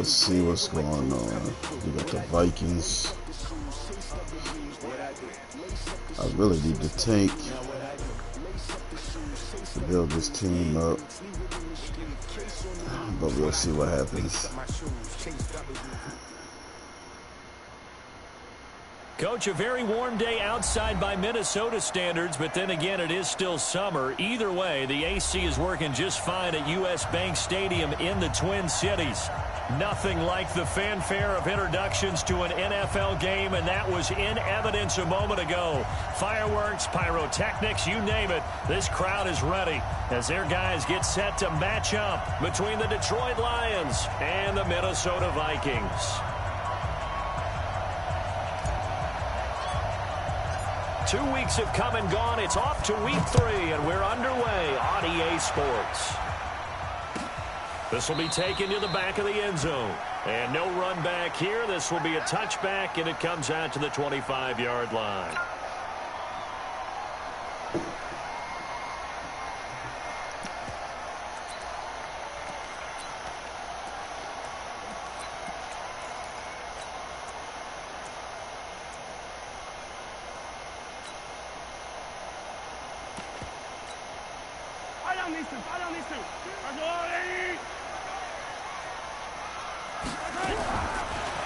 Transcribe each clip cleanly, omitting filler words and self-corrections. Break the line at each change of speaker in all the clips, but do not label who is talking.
Let's see what's going on. We got the Vikings. I really need to tank to build this team up, but we'll see what happens.
Coach, a very warm day outside by Minnesota standards, but then again, it is still summer. Either way, the AC is working just fine at U.S. Bank Stadium in the Twin Cities. Nothing like the fanfare of introductions to an NFL game, and that was in evidence a moment ago. Fireworks, pyrotechnics, you name it. This crowd is ready as their guys get set to match up between the Detroit Lions and the Minnesota Vikings. 2 weeks have come and gone. It's off to week 3, and we're underway on EA Sports. This will be taken to the back of the end zone. And no run back here. This will be a touchback, and it comes out to the 25-yard line.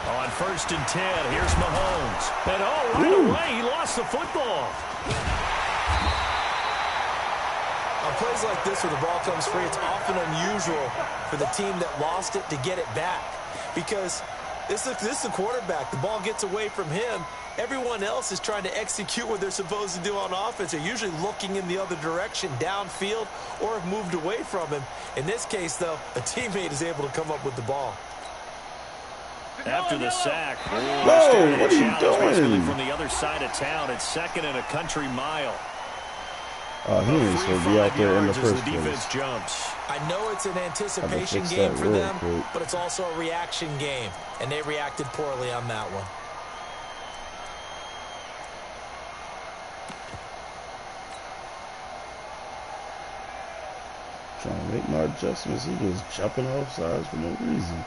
On 1st and 10, here's Mahomes. And right away, he lost the football.
On plays like this where the ball comes free, it's often unusual for the team that lost it to get it back. Because this is the quarterback. The ball gets away from him. Everyone else is trying to execute what they're supposed to do on offense. They're usually looking in the other direction, downfield, or have moved away from him. In this case, though, a teammate is able to come up with the ball.
After the sack,
whoa, what are you doing?
From the other side of town, it's 2nd and a country mile.
He ain't supposed to be out there in the first
place.
Defense
jumps. I know it's an anticipation game for them, but it's also a reaction game, and they reacted poorly on that one.
Trying to make my adjustments. He was jumping off sides for no reason.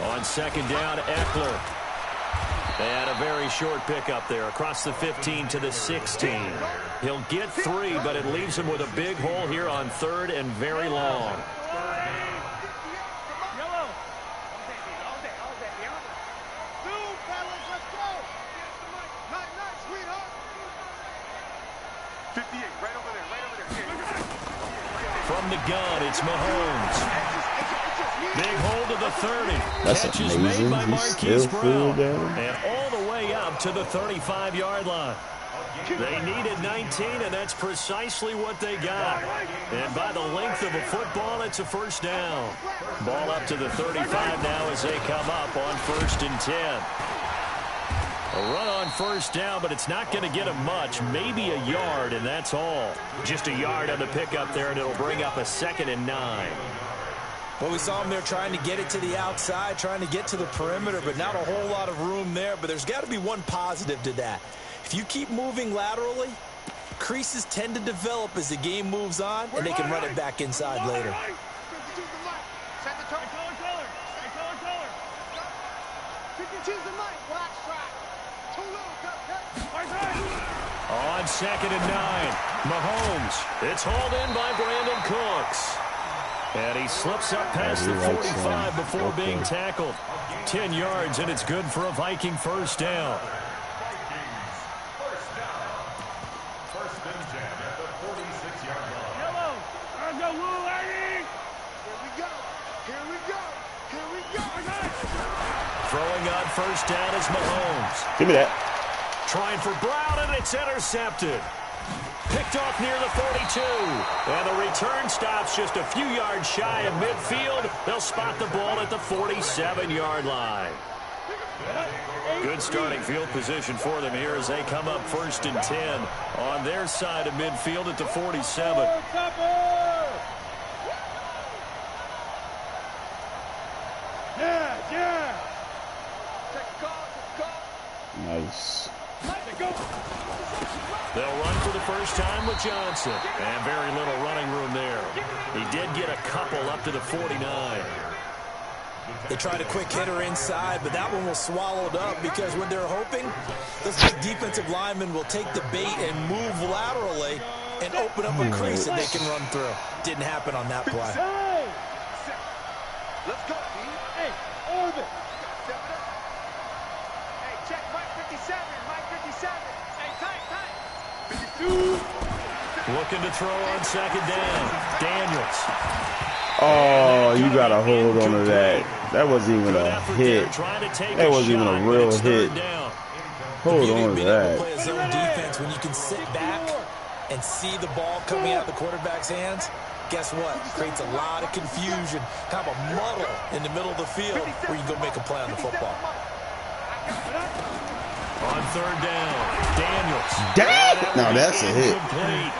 On 2nd down, Eckler. And a very short pickup there across the 15 to the 16. He'll get 3, but it leaves him with a big hole here on 3rd and very long. From the gun, it's Mahomes. Big hold of the 30.
That's
Catch
amazing.
is made by Marquise Brown.
Down.
And all the way up to the 35-yard line. They needed 19, and that's precisely what they got. And by the length of a football, it's a 1st down. Ball up to the 35 now as they come up on 1st and 10. A run on 1st down, but it's not going to get him much. Maybe a yard, and that's all. Just a yard on the pickup there, and it'll bring up a 2nd and 9.
Well, we saw him there trying to get it to the outside, trying to get to the perimeter, but not a whole lot of room there. But there's got to be one positive to that. If you keep moving laterally, creases tend to develop as the game moves on, and they can run it back inside later.
On 2nd and 9, Mahomes. It's hauled in by Brandon Cooks. And he slips up past the 45 before being tackled. 10 yards, and it's good for a Viking 1st down. Throwing on 1st down is Mahomes.
Give me that.
Trying for Brown, and it's intercepted. Picked off near the 42. And the return stops just a few yards shy of midfield. They'll spot the ball at the 47-yard line. Good starting field position for them here as they come up 1st and 10 on their side of midfield at the 47.
Nice.
They'll run for the first time with Johnson. And very little running room there. He did get a couple up to the 49.
They tried a quick hitter inside, but that one was swallowed up because when they're hoping, this big defensive lineman will take the bait and move laterally and open up a crease that they can run through. Didn't happen on that play.
Let's go. Hey, Orvin. Hey, check Mike 57. Mike 57. Hey, tight. 52.
Looking to throw on second down. Daniels.
Oh, you got to hold on to that. That wasn't even a hit. That wasn't even a real hit. Hold on to that.
Play a zone defense when you can sit back and see the ball coming out of the quarterback's hands. Guess what? Creates a lot of confusion, kind of a muddle in the middle of the field where you can go make a play on the football.
On third down, Daniels.
Now that's a hit.
Incomplete.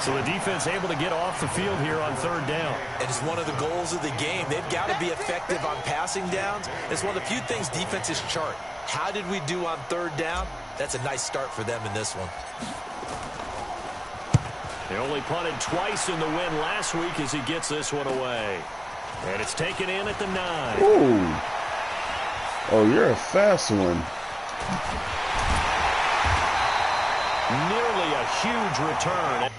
So the defense able to get off the field here on third down.
And it's one of the goals of the game. They've got to be effective on passing downs. It's one of the few things defenses chart. How did we do on third down? That's a nice start for them in this one.
They only punted twice in the win last week as he gets this one away. And it's taken in at the 9.
Ooh. Oh, you're a fast one.
Nearly a huge return.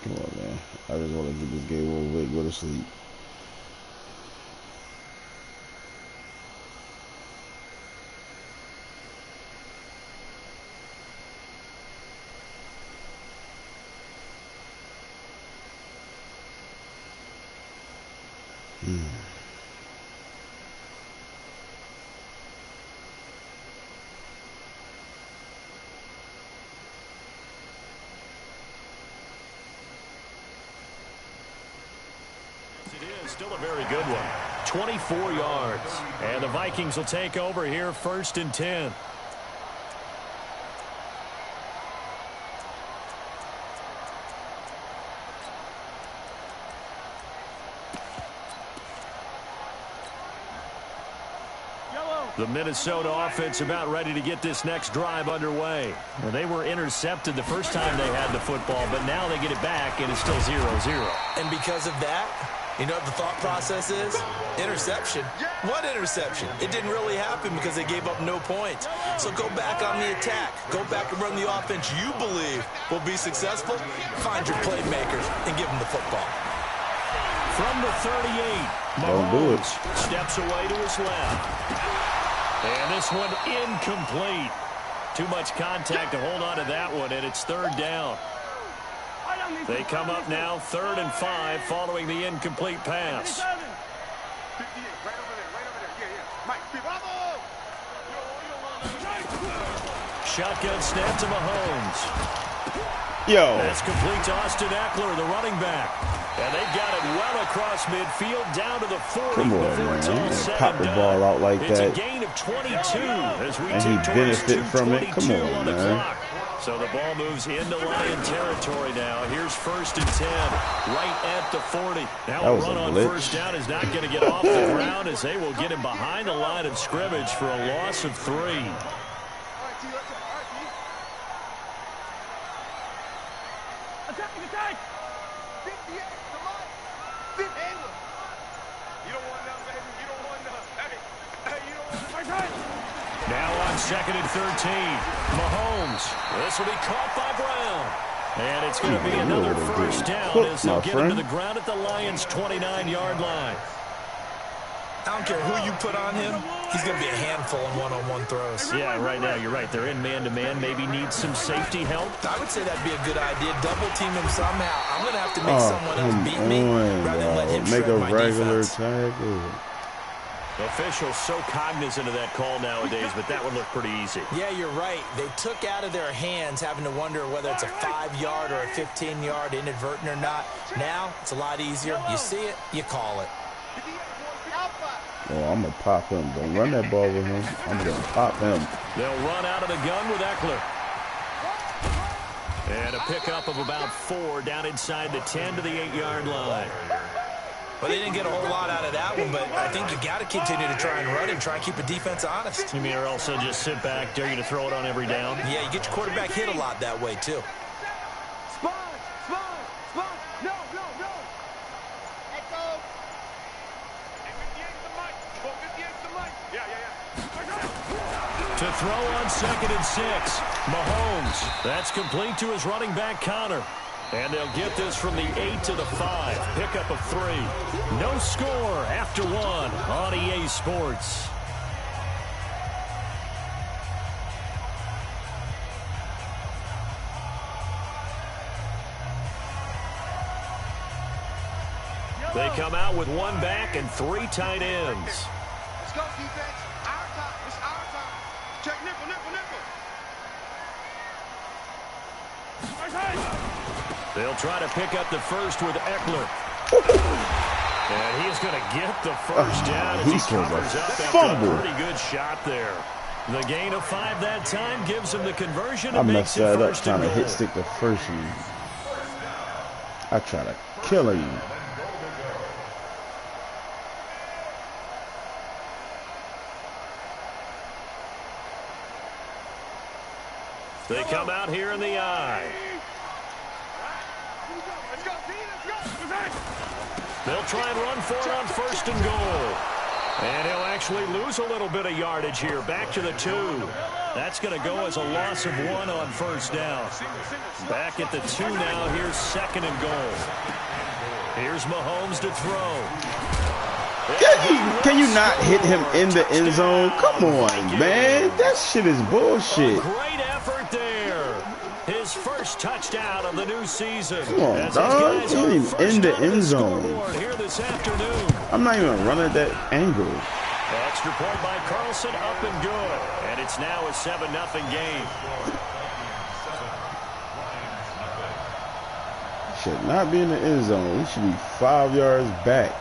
Come on, man. I just want to get this game over with, go to sleep.
Still a very good one. 24 yards. And the Vikings will take over here first and 10. The Minnesota offense about ready to get this next drive underway. Well, they were intercepted the first time they had the football, but now they get it back, and it's still 0-0.
And because of that, you know what the thought process is? Interception. What interception? It didn't really happen because they gave up no points. So go back on the attack. Go back and run the offense you believe will be successful. Find your playmakers and give them the football.
From the 38, Mahomes steps away to his left. And this one incomplete. Too much contact to hold on to that one, and it's third down. They come up now, 3rd and 5, following the incomplete pass. Shotgun snap to Mahomes.
Yo.
That's complete to Austin Eckler, the running back. And they've got it well across midfield down to the 40.
Come on, man. You pop the ball out like that.
It's a gain of 22 as we
and he benefit from it. Come on, man.
So the ball moves into Lion territory now. Here's first and 10, right at the 40. Now a run on first down is not going to get off the ground as they will get him behind the line of scrimmage for a loss of 3. Now on 2nd and 13, Mahomes. This will be caught by Brown. And it's going to be another first down as they'll get him to the ground at the Lions' 29-yard line.
I don't care who you put on him. He's going to be a handful in one-on-one throws.
Yeah, right now, you're right. They're in man-to-man. Maybe needs some safety help.
I would say that'd be a good idea. Double team him somehow. I'm going to have to make someone else beat me rather than let him
make
shred
a
my
regular
defense.
tackle.
Officials so cognizant of that call nowadays, but that would look pretty easy.
Yeah, you're right. They took out of their hands having to wonder whether it's a 5-yard or a 15-yard inadvertent or not. Now, it's a lot easier. You see it, you call it.
Oh, I'm going to pop him. Don't run that ball with him. I'm going to pop him.
They'll run out of the gun with Eckler. And a pickup of about 4 down inside the 10 to the 8-yard line.
Well, they didn't get a whole lot out of that one, but I think you got to continue to try and run and try and keep the defense honest.
You mean or also just sit back, dare you to throw it on every down?
Yeah, you get your quarterback hit a lot that way, too.
To throw on 2nd and 6. Mahomes. That's complete to his running back, Connor. And they'll get this from the 8 to the 5. Pickup of 3. No score after 1 on EA Sports. They come out with 1 back and 3 tight ends.
Let's go, defense. Our time. It's our time. Check nickel, nickel, nickel.
They'll try to pick up the first with Eckler. And he's going to get the first down as he covers up after a pretty good shot there. The gain of 5 that time gives him the conversion.
I messed that up trying to hit stick the first one. I try to kill him.
They come out here in the eye. They'll try and run for it on 1st and goal. And he'll actually lose a little bit of yardage here. Back to the 2. That's going to go as a loss of 1 on 1st down. Back at the 2 now. Here's 2nd and goal. Here's Mahomes to throw.
Can you not hit him in the end zone? Come on, man. That shit is bullshit.
Great effort there. His first touchdown of the new season.
Come on, dog. You ain't even in the end zone.
Here this afternoon.
I'm not even running that angle.
Extra point by Carlson, up and good. And it's now a 7-0 game.
Should not be in the end zone. He should be 5 yards back.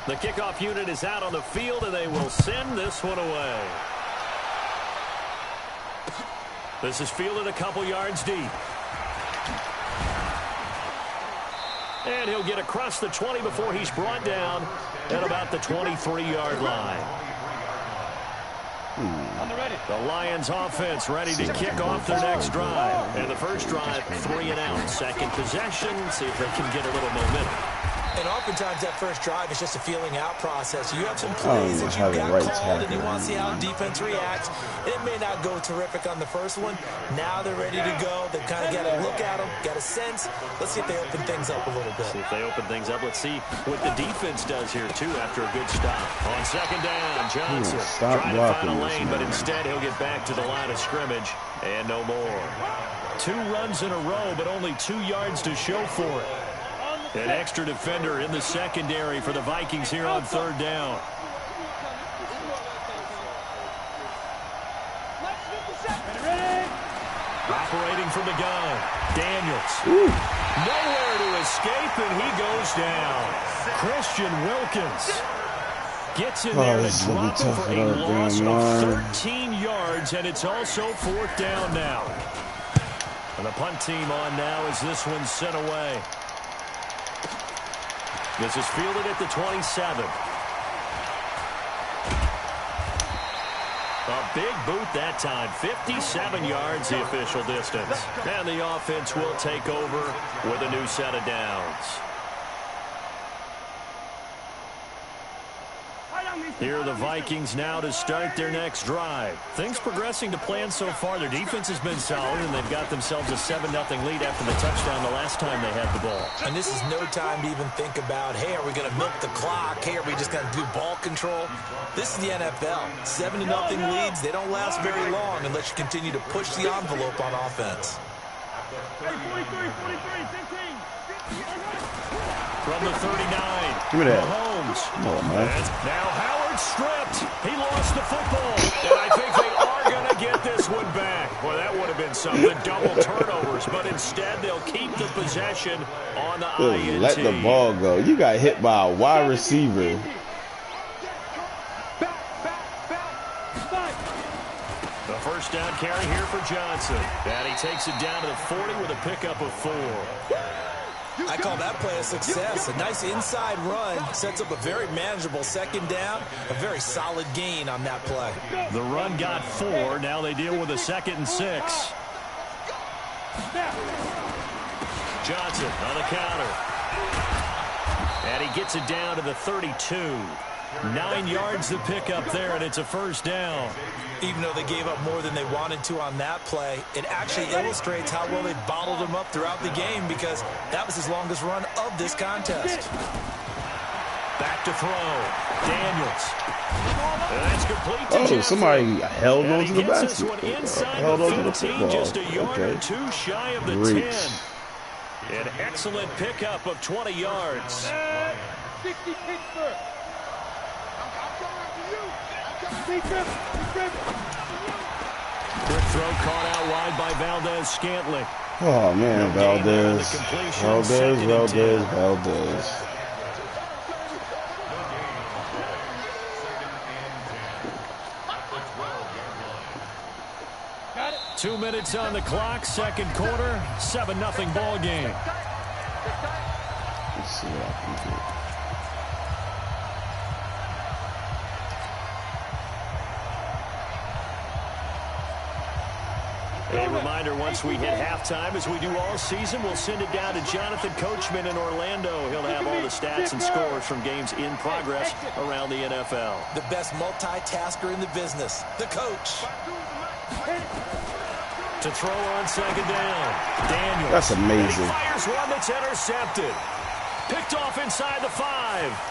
The kickoff unit is out on the field, and they will send this one away. This is fielded a couple yards deep. And he'll get across the 20 before he's brought down at about the 23-yard line. The Lions offense ready to kick off their next drive. And the first drive, 3 and out. Second possession, see if they can get a little momentum.
And oftentimes that first drive is just a feeling out process. You have some plays that you got called and you want to see how the defense reacts. It may not go terrific on the first one. Now they're ready to go. They've kind of got a look at them, got a sense. Let's see if they open things up a little bit.
See if they open things up. Let's see what the defense does here, too, after a good stop. On 2nd down, Johnson trying to find a lane, but instead he'll get back to the line of scrimmage and no more. 2 runs in a row, but only 2 yards to show for it. An extra defender in the secondary for the Vikings here on 3rd down. Operating from the gun, Daniels. Nowhere to escape, and he goes down. Christian Wilkins gets in there to drop him for a loss of 13 yards, and it's also 4th down now. And the punt team on now as this one's sent away. This is fielded at the 27. A big boot that time. 57 yards the official distance. And the offense will take over with a new set of downs. Here are the Vikings now to start their next drive. Things progressing to plan so far. Their defense has been solid, and they've got themselves a 7-0 lead after the touchdown the last time they had the ball.
And this is no time to even think about, hey, are we going to milk the clock? Hey, are we just going to do ball control? This is the NFL. 7-0 leads, they don't last very long unless you continue to push the envelope on offense.
From the 39,
give me that.
Mahomes.
Oh,
Now Howard stripped. He lost the football. And I think they are going to get this one back. Well, that would have been something. Double turnovers. But instead, they'll keep the possession on the INT.
Let the ball go. You got hit by a wide receiver.
The first down carry here for Johnson. And he takes it down to the 40 with a pickup of 4.
I call that play a success. A nice inside run sets up a very manageable second down. A very solid gain on that play.
The run got 4. Now they deal with a 2nd and 6. Johnson on the counter. And he gets it down to the 32. 9 yards to pick up there, and it's a first down.
Even though they gave up more than they wanted to on that play, it actually illustrates how well they bottled them up throughout the game, because that was his longest run of this contest.
Back to throw. Daniels. That's complete to
Oh,
Jeffrey.
somebody held
And
on
he
to the
gets this
basket.
one inside
Held
the
on to the
15,
football.
just a yard
Okay.
or 2 shy of the
Reeks.
10. An excellent pickup of 20 yards.
60 Pittsburgh.
Quick throw caught out wide by Valdez-Scantling.
Oh, man,
No gain there on the
Valdez.
completion.
Valdez,
2nd and 10.
Valdez.
2 minutes on the clock, second quarter, 7-0 ball game.
Let's see what I can do.
A reminder, once we hit halftime, as we do all season, we'll send it down to Jonathan Coachman in Orlando. He'll have all the stats and scores from games in progress around the NFL.
The best multitasker in the business, the coach.
To throw on second down, Daniels.
That's amazing.
And he fires one that's intercepted. Picked off inside the 5.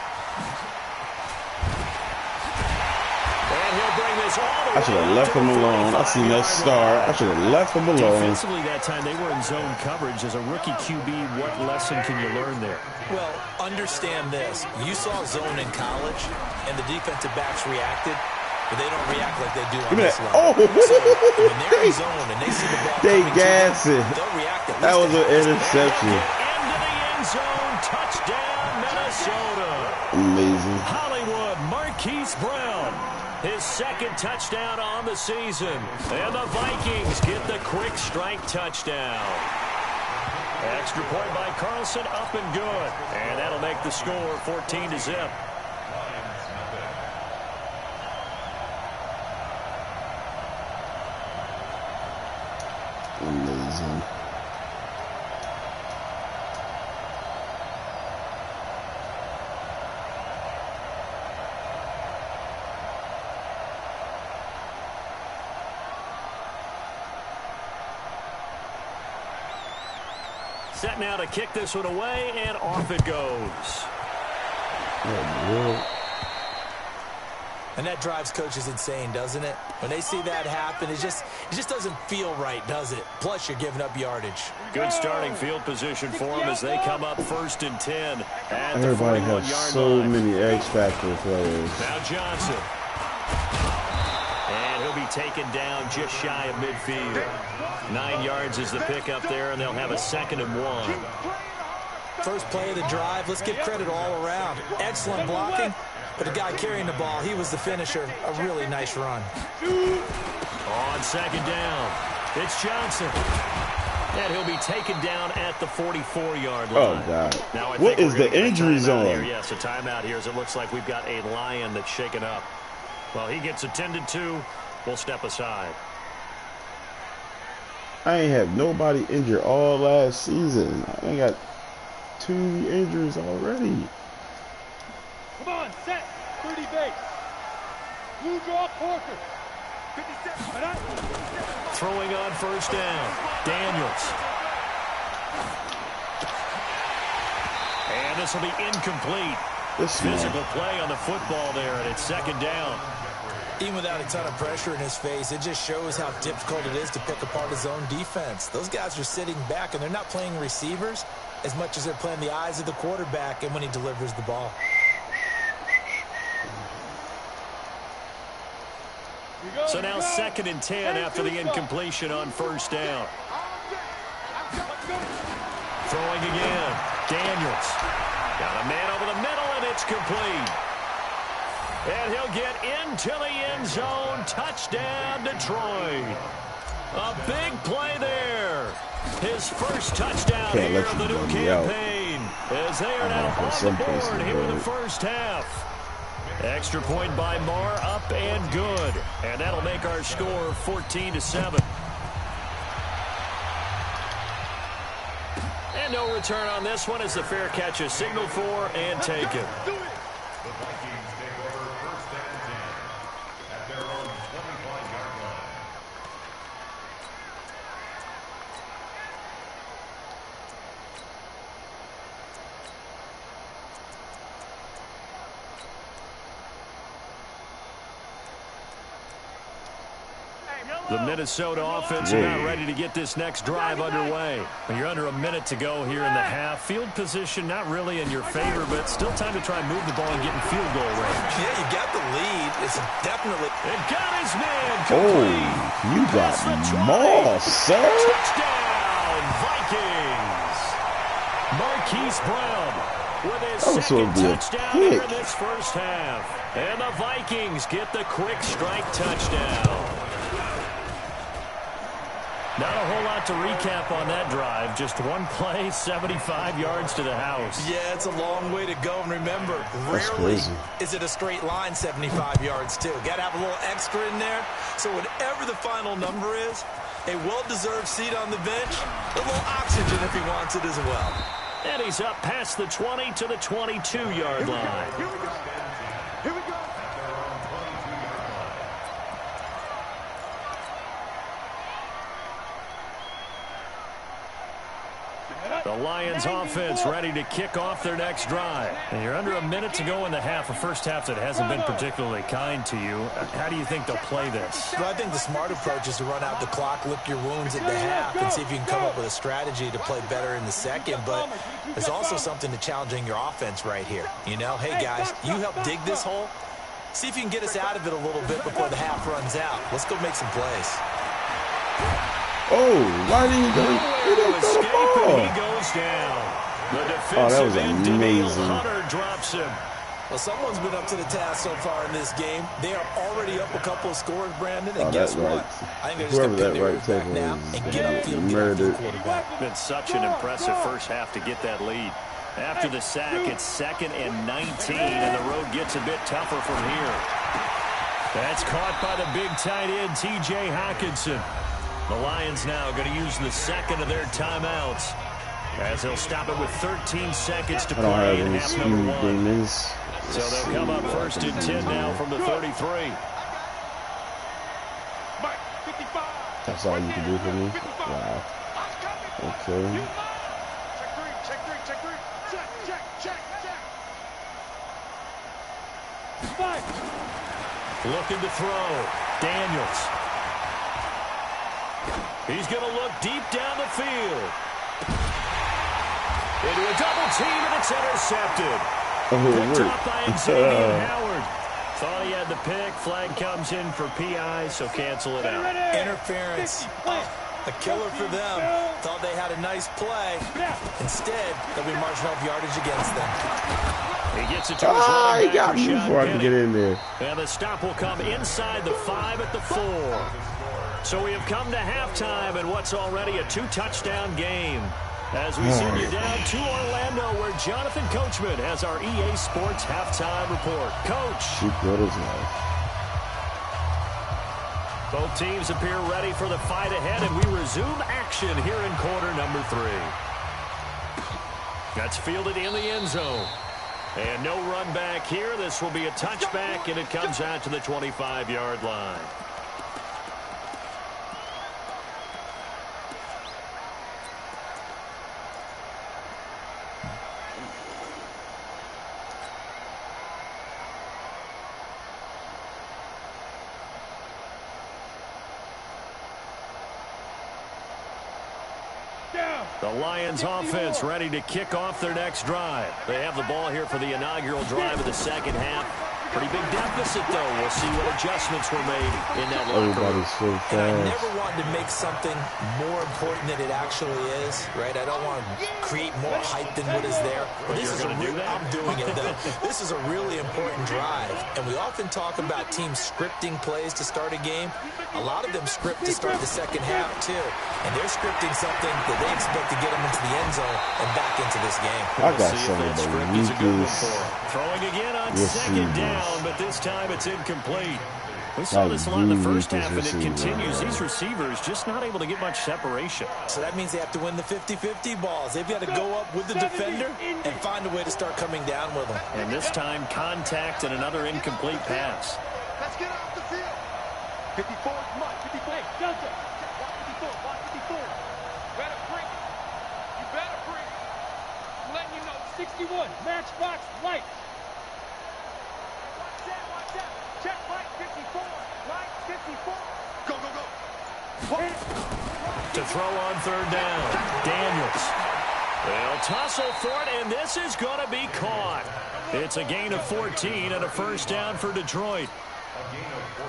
And he'll bring this all the way.
I should have left him alone. I seen that start. I should have left him alone.
Defensively that time, they were in zone coverage. As a rookie QB, what lesson can you learn there?
Well, understand this. You saw zone in college, and the defensive backs reacted, but they don't react like they do on this level.
Oh,
So when they're in zone and they see the ball
they
coming
gas
to them,
it.
they'll react. At
That was
least
an interception.
Into the end zone. Touchdown, Minnesota.
Amazing.
Hollywood Marquise Brown. His 2nd touchdown on the season. And the Vikings get the quick strike touchdown. Extra point by Carlson, up and good. And that'll make the score 14-0.
Amazing.
Set now to kick this one away, and off it goes.
And that drives coaches insane, doesn't it? When they see that happen, it just doesn't feel right, does it? Plus, you're giving up yardage.
Good starting field position for them as they come up 1st and 10 at the
Everybody
41-yard
has so
line.
many X Factor players.
Now Johnson. And he'll be taken down just shy of midfield. 9 yards is the pickup there, and they'll have a 2nd and 1.
First play of the drive, let's give credit all around. Excellent blocking, but the guy carrying the ball, he was the finisher. A really nice run.
On 2nd down, it's Johnson. And he'll be taken down at the 44-yard line.
Oh, God.
Now,
What is the injury zone?
Yes, a timeout here as it looks like we've got a Lion that's shaken up. Well, he gets attended to. We'll step aside.
I ain't have nobody injured all last season. I ain't got 2 injuries already.
Come on, set. 30 base. Blue draw, Porter. 57.
Throwing on first down. Daniels. And this will be incomplete.
This
Physical
man.
play on the football there, and it's 2nd down.
Even without a ton of pressure in his face, it just shows how difficult it is to pick apart his own defense. Those guys are sitting back, and they're not playing receivers as much as they're playing the eyes of the quarterback and when he delivers the ball.
So now 2nd and 10 after the incompletion on first down. Throwing again. Daniels. Got a man over the middle, and it's complete. And he'll get into the end zone. Touchdown, Detroit. A big play there. His first touchdown here of the new campaign. As they are now on the board here in the first half. Extra point by Marr, up and good. And that'll make our score 14-7. And no return on this one as the fair catch is signaled for and taken. The Minnesota offense about ready to get this next drive underway. You're under a minute to go here in the half. Field position not really in your favor, but still time to try and move the ball and get in field goal range.
Yeah, you got the lead. It's definitely...
It got his man complete.
Oh, you got more, sir.
Touchdown, Vikings. Marquise Brown with his second touchdown here in this first half. And the Vikings get the quick strike touchdown. Not a whole lot to recap on that drive. Just one play, 75 yards to the house.
Yeah, it's a long way to go. And remember, rarely is it a straight line 75 yards, too. Got to have a little extra in there. So whatever the final number is, a well-deserved seat on the bench, a little oxygen if he wants it as well.
And he's up past the 20 to the 22-yard line.
Here we go. Here we go.
The Lions offense ready to kick off their next drive. And you're under a minute to go in the half, a first half that hasn't been particularly kind to you. How do you think they'll play this?
Well, I think the smart approach is to run out the clock, lick your wounds at the half, and see if you can come up with a strategy to play better in the second. But there's also something to challenging your offense right here. You know, hey, guys, you help dig this hole. See if you can get us out of it a little bit before the half runs out. Let's go make some plays.
Oh, why didn't you go?
Escape and he goes down. The defensive end Hunter drops him.
Well, someone's been up to the task so far in this game. They are already up a couple of scores, Brandon. And guess what? I think they're just going to pick their back now and get upfield murdered.
Been such an impressive first half to get that lead. After the sack, it's 2nd and 19, and the road gets a bit tougher from here. That's caught by the big tight end, T.J. Hockenson. The Lions now going to use the second of their timeouts as they'll stop it with 13 seconds to play in half number 1. So they'll come up 1st and 10 now from the 33.
That's all you can do for me? Wow. Okay.
Looking to throw. Daniels. He's going to look deep down the field. Into a double team, and it's intercepted. Picked up by Xavier Howard. Thought he had the pick. Flag comes in for PI, so cancel it out.
Interference. A killer for them. Thought they had a nice play. Instead, they'll be marching off yardage against them.
He gets it to his running back.
He got me before I could get in there.
And the stop will come inside the 5 at the 4. So we have come to halftime in what's already a 2-touchdown game. As we send you down to Orlando, where Jonathan Coachman has our EA Sports halftime report. Coach. Both teams appear ready for the fight ahead, and we resume action here in quarter number 3. That's fielded in the end zone. And no run back here. This will be a touchback, and it comes out to the 25-yard line. The Lions offense ready to kick off their next drive. They have the ball here for the inaugural drive of the second half. Pretty big deficit, though. We'll see what adjustments were made in that locker room.
Everybody's so fast.
And I never wanted to make something more important than it actually is, right? I don't want to create more hype than what is there. But this is I'm doing it, though. This is a really important drive. And we often talk about teams scripting plays to start a game. A lot of them script to start the second half, too. And they're scripting something that they expect to get them into the end zone and back into this game.
I got some of the weakest.
Throwing again on second down, but this time it's incomplete. We saw this a lot in the first half, and it continues. These receivers just not able to get much separation.
So that means they have to win the 50-50 balls. They've got to go up with the defender and find a way to start coming down with them.
And this time, contact and another incomplete pass.
Let's get off the field. 54, come on, 54. Hey, Delta. Watch 54, watch 54. Better bring it. You better bring it. I'm letting you know. 61, matchbox, light. Watch that. Check light 54. Light 54. Go, go, go.
To throw on third down, Daniels. They'll tussle for it, and this is going to be caught. It's a gain of 14 and a first down for Detroit.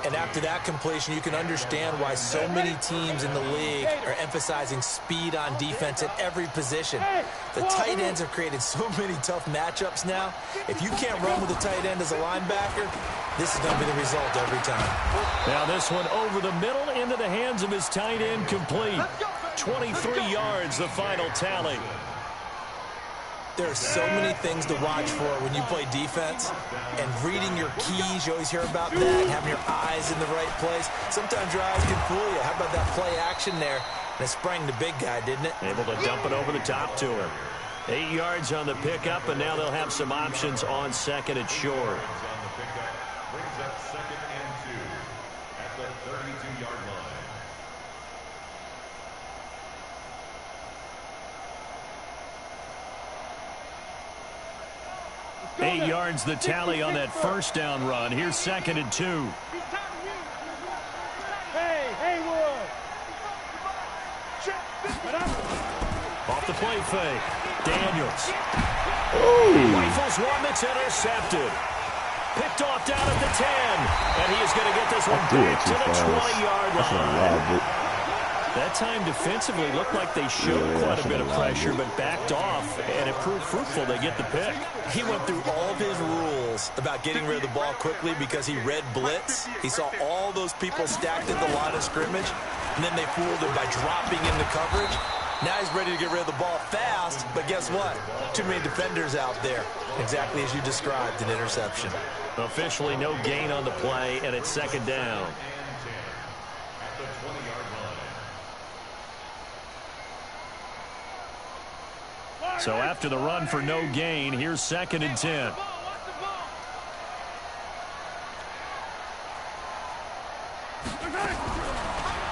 And after that completion, you can understand why so many teams in the league are emphasizing speed on defense at every position. The tight ends have created so many tough matchups now. If you can't run with a tight end as a linebacker, this is going to be the result every time.
Now this one over the middle into the hands of his tight end, complete. 23 yards, the final tally.
There are so many things to watch for when you play defense, and reading your keys, you always hear about that, having your eyes in the right place. Sometimes your eyes can fool you. How about that play action there? And it sprang the big guy, didn't it?
Able to dump it over the top to him. 8 yards on the pickup, and now they'll have some options on second and short.
Brings up second and 2 at the 32-yard line.
8 yards the tally on that first down run. Here's second and 2.
Hey, Haywood.
Off the play fake. Daniels. Rifles one that's intercepted. Picked off down at the 10. And he is going to get this one back to the 20-yard line. That time defensively looked like they showed quite a bit of pressure, but backed off, and it proved fruitful. They get the pick.
He went through all of his rules about getting rid of the ball quickly because he read blitz. He saw all those people stacked at the line of scrimmage, and then they fooled him by dropping into coverage. Now he's ready to get rid of the ball fast, but guess what? Too many defenders out there. Exactly as you described, an interception.
Officially no gain on the play, and it's second down. So after the run for no gain, here's second and 10.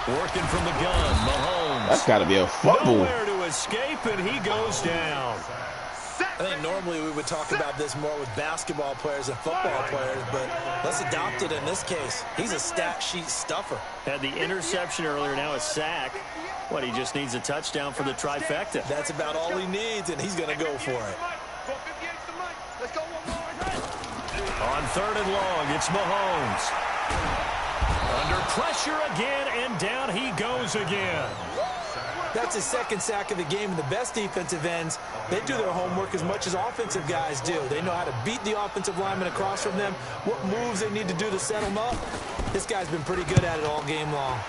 Working from the gun, Mahomes.
That's got to be a fumble.
Nowhere to escape, and he goes down.
I think normally we would talk about this more with basketball players and football players, but let's adopt it in this case. He's a stat sheet stuffer.
Had the interception earlier, now a sack. What, he just needs a touchdown for the trifecta.
That's about all he needs, and he's going to go for it.
On third and long, it's Mahomes. Under pressure again, and down he goes again.
That's his second sack of the game, and the best defensive ends, they do their homework as much as offensive guys do. They know how to beat the offensive lineman across from them, what moves they need to do to set them up. This guy's been pretty good at it all game long.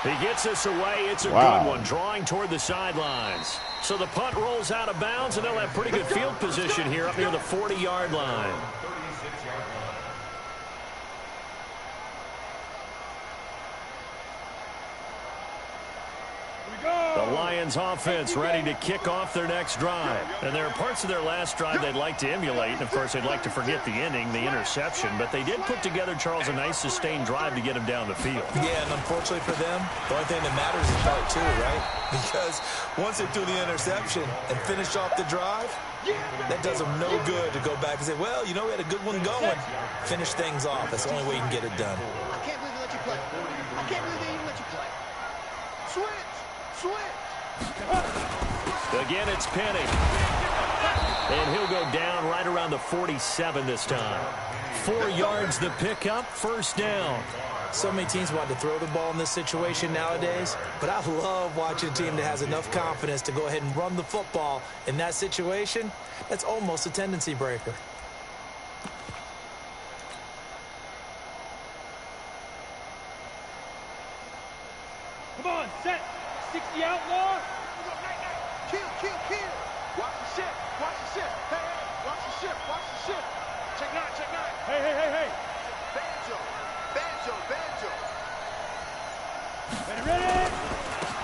He gets us away. It's a good one, drawing toward the sidelines. So the punt rolls out of bounds, and they'll have pretty good field position here up near the 40-yard line. The Lions offense ready to kick off their next drive. And there are parts of their last drive they'd like to emulate. And, of course, they'd like to forget the ending, the interception. But they did put together, Charles, a nice sustained drive to get him down the field.
Yeah, and unfortunately for them, the only thing that matters is part two, right? Because once they threw the interception and finished off the drive, that does them no good to go back and say, well, you know, we had a good one going. Finish things off. That's the only way you can get it done.
I can't believe they let you play. I can't believe they even let you play. Switch! Switch!
Again, it's Penny. And he'll go down right around the 47 this time. 4 yards the pickup, first down.
So many teams want to throw the ball in this situation nowadays, but I love watching a team that has enough confidence to go ahead and run the football in that situation. That's almost a tendency breaker.
Come on, set. 60 outlaw.
Kill. Watch the ship. Hey, watch the ship. Check 9.
Hey.
Banjo.
Ready.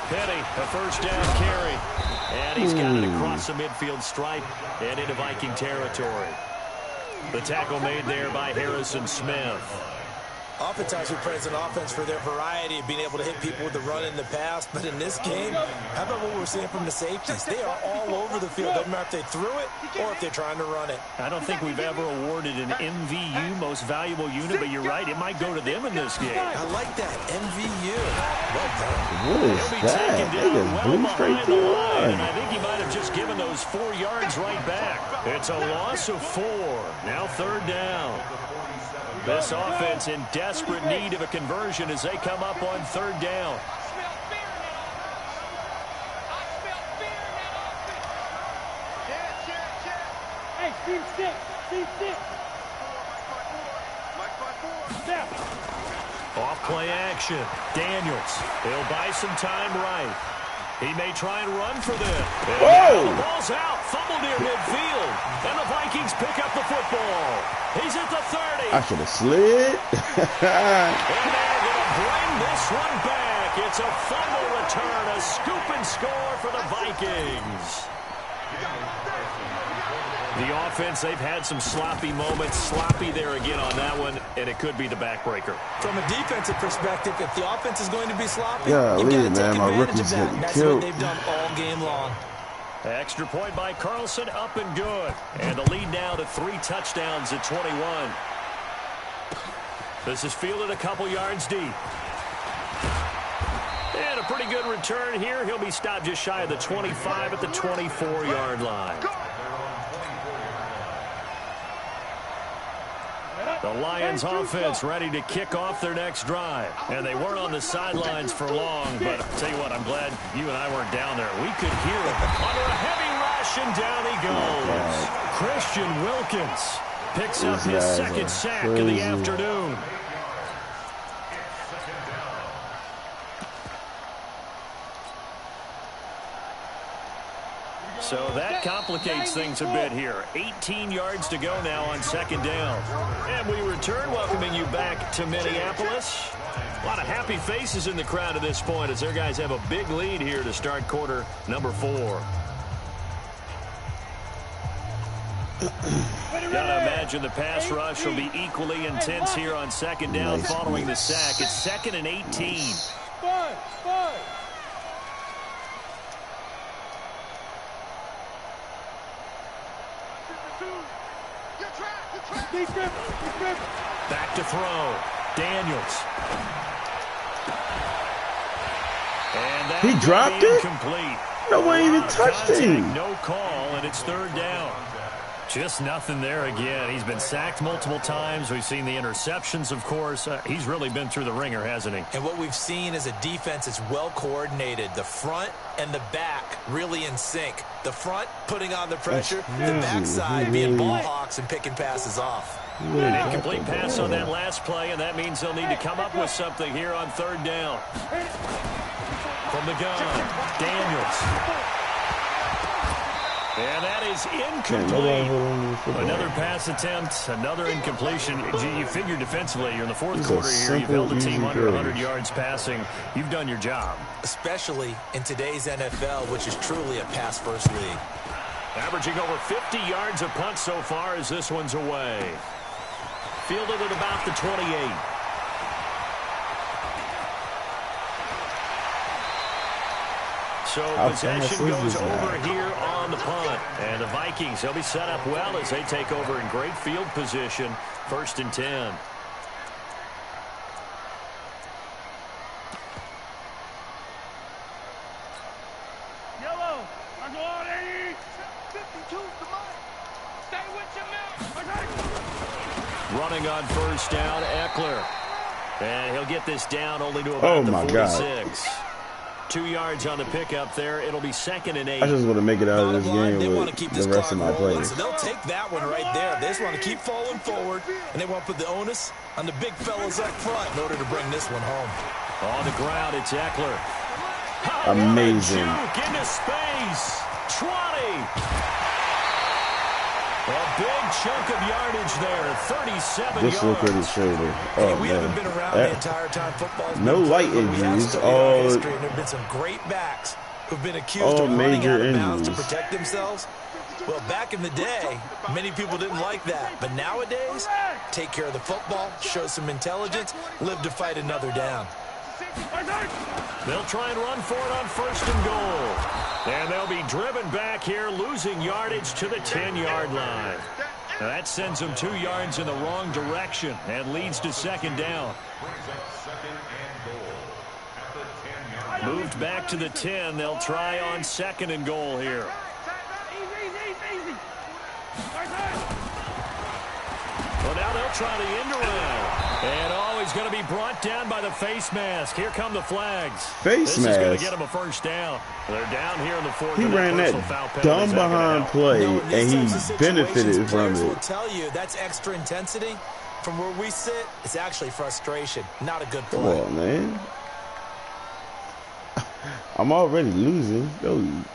Petty, a first down carry. And he's got it across the midfield stripe and into Viking territory. The tackle made there by Harrison Smith.
Oftentimes we praise an offense for their variety of being able to hit people with the run in the past, but in this game, how about what we're seeing from the safeties? They are all over the field. Doesn't matter if they threw it or if they're trying to run it.
I don't think we've ever awarded an MVU, most valuable unit, but you're right, it might go to them in this game.
I like that. MVU. Well done.
What is
He'll be
that?
taken
They
down
just
well
blew straight
behind
through
the
the
line, and I
line.
think he might have just given those 4 yards right back. It's a loss of 4. Now third down. This offense in desperate need of a conversion as they come up on third down.
Hey, team 6. Now.
Off play action. Daniels. He'll buy some time right. He may try and run for them.
Whoa!
The ball's out. Fumble near midfield. And the Vikings pick up the football. He's at the 30.
I should have slid.
And they're going to bring this one back. It's a fumble return. A scoop and score for the Vikings. The offense, they've had some sloppy moments. Sloppy there again on that one, and it could be the backbreaker.
From a defensive perspective, if the offense is going to be sloppy,
Yeah,
you've got to take
man, my
advantage
rookie's
of that.
getting
That's
killed.
what they've done all game long.
Extra point by Carlson, up and good. And the lead now to 3 touchdowns at 21. This is fielded a couple yards deep. And a pretty good return here. He'll be stopped just shy of the 25 at the 24-yard line. The Lions offense ready to kick off their next drive. And they weren't on the sidelines for long, but I'll tell you what, I'm glad you and I weren't down there. We could hear him under a heavy rush, and down he goes. Christian Wilkins picks up his second sack of the afternoon. So that complicates things a bit here. 18 yards to go now on second down. And we return, welcoming you back to Minneapolis. A lot of happy faces in the crowd at this point as their guys have a big lead here to start quarter number 4. Gotta imagine the pass rush will be equally intense here on second down following the sack. It's 2nd and 18.
Five.
Back to throw. Daniels. And that
He dropped it?
incomplete.
No one even touched him.
No call, and it's third down. Just nothing there again. He's been sacked multiple times. We've seen the interceptions, of course. He's really been through the ringer, hasn't he?
And what we've seen is a defense that's well coordinated. The front and the back really in sync. The front putting on the pressure, the backside being ball hawks and picking passes off.
An incomplete pass on that last play, and that means they'll need to come up with something here on third down. From the gun, Daniels. And that is incomplete. Another pass attempt, another incompletion. Gee, you figure defensively, you're in the fourth quarter here. You've held the team under 100 yards passing. You've done your job.
Especially in today's NFL, which is truly a pass-first league.
Averaging over 50 yards a punt so far as this one's away. Fielded at about the 28. So possession goes over here on the punt. And the Vikings, they'll be set up well as they take over in great field position. 1st and 10.
Yellow. I go on 80.
52's the money.
Running on first down, Eckler. And he'll get this down only to about the 46. 2 yards on the pickup there. It'll be 2nd and 8.
I just want to make it out of this game
they want
with
to keep
the
this
rest of my
rolling,
players.
so they'll take that one right there. They just want to keep falling forward, and they want to put the onus on the big fellas up front in order to bring this one home.
On the ground, it's Eckler.
Amazing.
Juke into space. 20. A big chunk of yardage there, 37
Just look at his shoulder. Oh,
we haven't been around the entire time football's
no
been
light
played, but we have
injuries.
studied our history, and there have been some great backs who've been accused of running out of bounds to protect themselves. Well, back in the day, many people didn't like that. But nowadays, take care of the football, show some intelligence, live to fight another down.
They'll try and run for it on 1st and goal. And they'll be driven back here, losing yardage to the 10-yard line. Now that sends them 2 yards in the wrong direction and leads to 2nd down. Moved back to the 10. They'll try on 2nd and goal here. Well, now they'll try the end around. And he's going to be brought down by the face mask. Here come the flags.
Face
this
mask.
This is going to get him a 1st down. They're down here in the 4th.
He ran that dumb behind play, and he benefited from it.
Will tell you that's extra intensity. From where we sit, it's actually frustration. Not a good play.
Come on, man. I'm already losing. Don't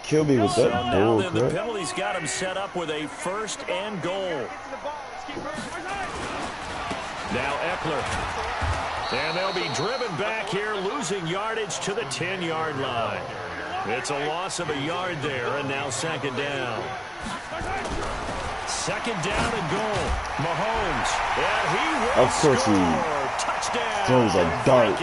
kill me with that bull crap.
The penalty's got him set up with a 1st and goal. Now Eckler. And they'll be driven back here, losing yardage to the 10-yard line. It's a loss of a yard there, and now 2nd down. 2nd down and goal. Mahomes. And he will
Of course
score.
he
Touchdown.
throws a dart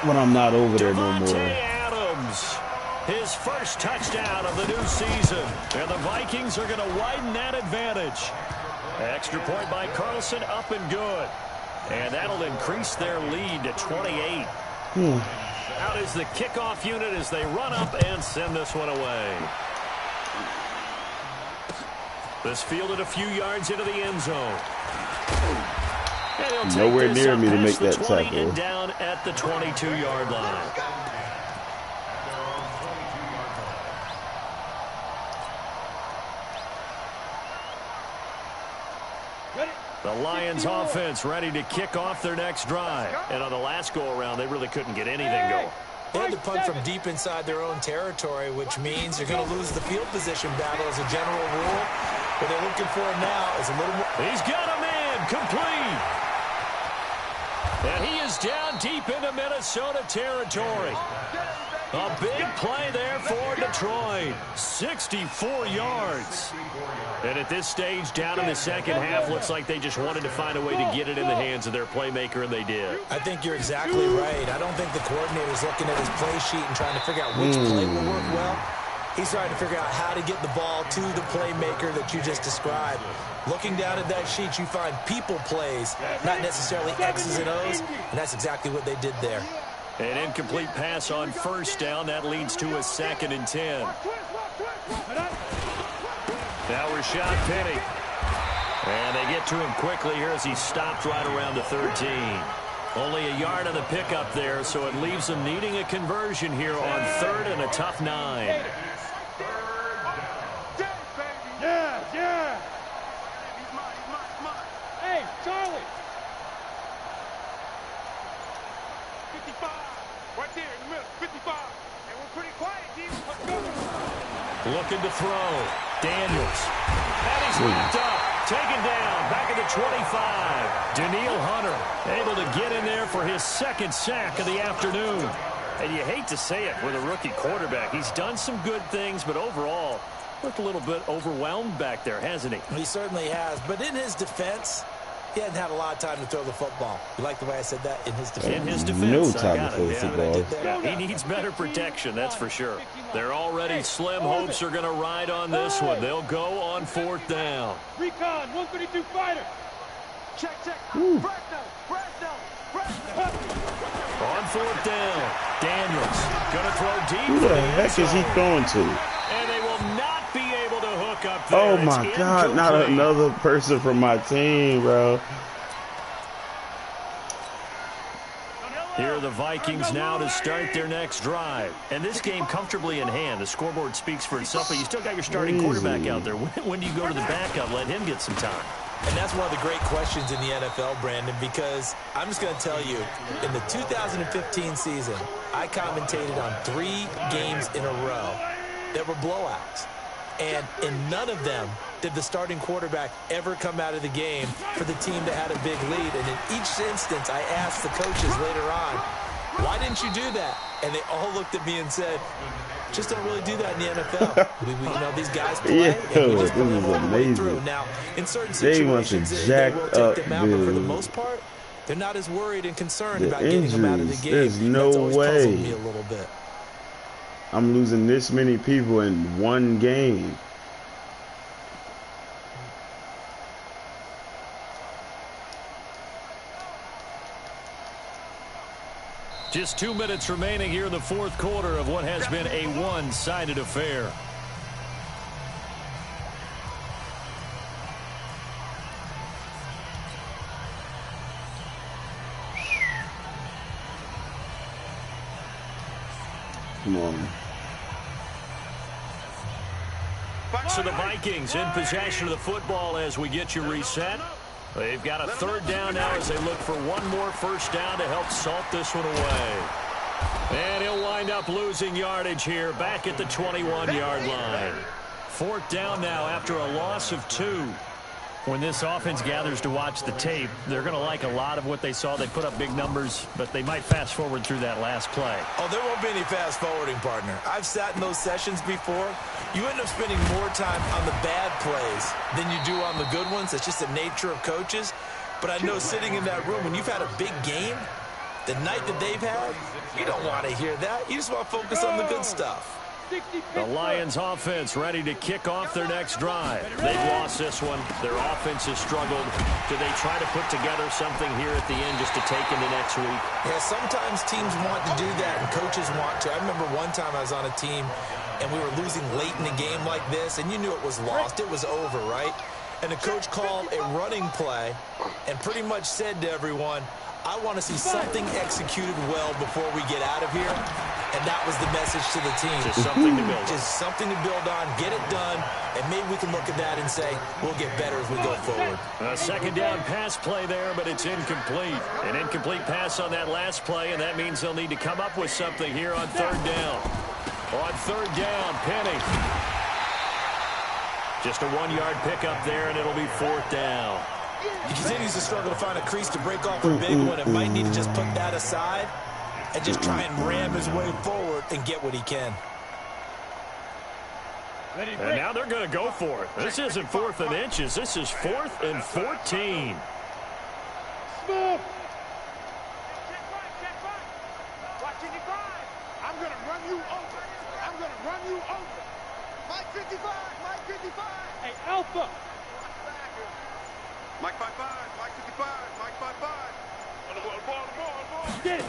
when I'm not over there no more.
Adams. His 1st touchdown of the new season. And the Vikings are going to widen that advantage. Extra point by Carlson, up and good. And that'll increase their lead to 28. Out is the kickoff unit as they run up and send this one away. This fielded a few yards into the end zone.
Nowhere near me to make that tackle.
And down at the 22-yard line. The Lions offense ready to kick off their next drive. And on the last go-around, they really couldn't get anything going.
They had to punt from deep inside their own territory, which means they're going to lose the field position battle as a general rule. What they're looking for now is a little more.
He's got a man complete. And he is down deep into Minnesota territory. A big play there for Detroit. 64 yards. And at this stage, down in the 2nd half, looks like they just wanted to find a way to get it in the hands of their playmaker, and they did.
I think you're exactly right. I don't think the coordinator's looking at his play sheet and trying to figure out which play will work well. He's trying to figure out how to get the ball to the playmaker that you just described. Looking down at that sheet, you find people plays, not necessarily X's and O's, and that's exactly what they did there.
An incomplete pass on 1st down. That leads to a 2nd and 10. Now Rashad Penny. And they get to him quickly here as he stopped right around the 13. Only a yard on the pickup there, so it leaves them needing a conversion here on 3rd and a tough 9.
Yeah. Hey, Charlie. 55. Right there in the middle. 55. And we're pretty quiet, team. Let's go.
Looking to throw. Daniels. And he's wrapped up. Taken down. Back at the 25. Danielle Hunter able to get in there for his 2nd sack of the afternoon. And you hate to say it with a rookie quarterback. He's done some good things, but overall, looked a little bit overwhelmed back there, hasn't he?
He certainly has. But in his defense, he hadn't had a lot of time to throw the football. You like the way I said that? In his defense.
In his defense,
no time to throw the football.
Yeah, he needs better protection, that's for sure. They're already slim hopes are going to ride on this one. They'll go on 4th down.
Recon, 132 fighter. Check. Fresno.
On 4th down, Daniels going to throw deep.
Who the heck is he throwing to?
And they will not be able to hook look up there.
Oh my God, not another person from my team, bro.
Here are the Vikings now to start their next drive. And this game comfortably in hand. The scoreboard speaks for itself, but you still got your starting quarterback out there. When do you go to the backup? Let him get some time.
And that's one of the great questions in the NFL, Brandon, because I'm just going to tell you, in the 2015 season, I commentated on 3 games in a row that were blowouts. And in none of them did the starting quarterback ever come out of the game for the team that had a big lead. And in each instance, I asked the coaches later on, why didn't you do that? And they all looked at me and said, just don't really do that in the NFL. You know, these guys play, and we just play them all the way through. Now, in certain situations, they will take them out, but for the most part, they're not as worried and concerned about getting them out of the game.
There's no
That's always
way
puzzled me a little bit.
I'm losing this many people in one game.
Just 2 minutes remaining here in the fourth quarter of what has been a one-sided affair.
Come on.
So the Vikings in possession of the football as we get you reset. They've got a third down now as they look for one more first down to help salt this one away. And he'll wind up losing yardage here back at the 21-yard line. Fourth down now after a loss of 2. When this offense gathers to watch the tape, they're going to like a lot of what they saw. They put up big numbers, but they might fast forward through that last play.
Oh, there won't be any fast forwarding, partner. I've sat in those sessions before. You end up spending more time on the bad plays than you do on the good ones. It's just the nature of coaches. But I know sitting in that room, when you've had a big game, the night that they've had, you don't want to hear that. You just want to focus on the good stuff.
The Lions offense ready to kick off their next drive. They've lost this one. Their offense has struggled. Do they try to put together something here at the end just to take into next week?
Yeah, sometimes teams want to do that and coaches want to. I remember one time I was on a team and we were losing late in a game like this, and you knew it was lost. It was over, right? And the coach called a running play and pretty much said to everyone, I want to see something executed well before we get out of here. And that was the message to the team.
Just something to build on.
Just something to build on, get it done, and maybe we can look at that and say, we'll get better as we go forward.
A second down pass play there, but it's incomplete. An incomplete pass on that last play, and that means they'll need to come up with something here on third down. On third down, Penny. Just a 1-yard pickup there, and it'll be fourth down.
He continues to struggle to find a crease to break off a big one. It might need to just put that aside and just try and ram his way forward and get what he can.
And now they're going to go for it. This isn't 4th and inches. This is 4th and 14.
Smith. Watching you drive. I'm going to run you over. I'm going to run you over. Mike 55. Mike 55. Hey, Alpha. Mike 55. Mike 55. Mike 55. Ball. Get it.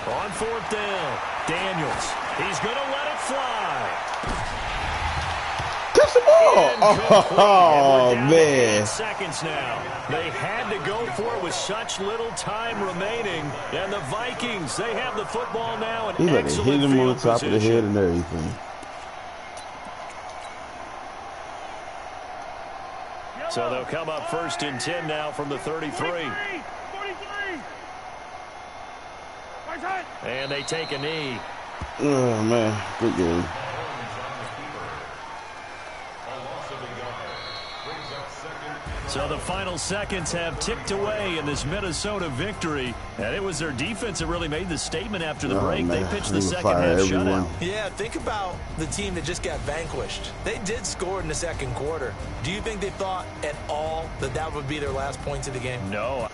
On fourth down, Daniels. He's going to let it fly.
Catch the ball. Oh, man.
Seconds now. They had to go for it with such little time remaining. And the Vikings, they have the football now.
He let it hit him on the top of the head and everything.
So they'll come up 1st and 10 now from the 33. And they take a knee.
Oh, man. Good game.
So the final seconds have ticked away in this Minnesota victory. And it was their defense that really made the statement after the break.
Man.
They pitched the second half shutout.
Yeah, think about the team that just got vanquished. They did score in the second quarter. Do you think they thought at all that that would be their last points of the game?
No.